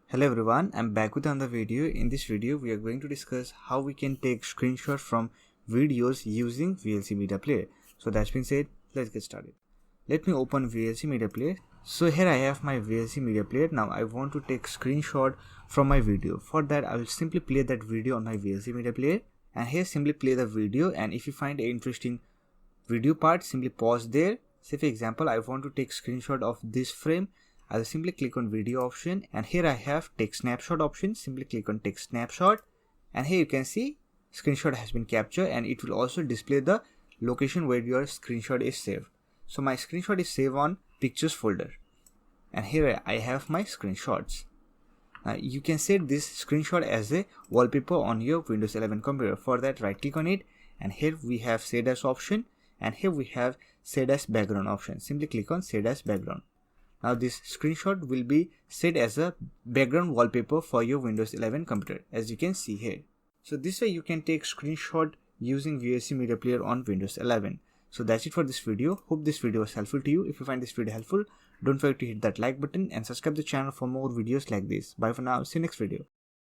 Hello everyone, I'm back with another video. In this video, we are going to discuss how we can take screenshots from videos using VLC Media Player. So that's been said, let's get started. Let me open VLC Media Player. So here I have my VLC Media Player. Now I want to take screenshot from my video. For that, I will simply play that video on my VLC Media Player. And here simply play the video, and if you find an interesting video part, simply pause there. Say for example, I want to take screenshot of this frame. I will simply click on video option, and here I have take snapshot option. Simply click on take snapshot, and here you can see screenshot has been captured, and it will also display the location where your screenshot is saved. So my screenshot is saved on pictures folder, and here I have my screenshots. Now you can set this screenshot as a wallpaper on your Windows 11 computer. For that, right click on it, and here we have set as option, and here we have set as background option. Simply click on set as background. Now this screenshot will be set as a background wallpaper for your Windows 11 computer, as you can see here. So this way you can take screenshot using VLC Media Player on Windows 11. So that's it for this video. Hope this video was helpful to you. If you find this video helpful, don't forget to hit that like button and subscribe to the channel for more videos like this. Bye for now. See you next video.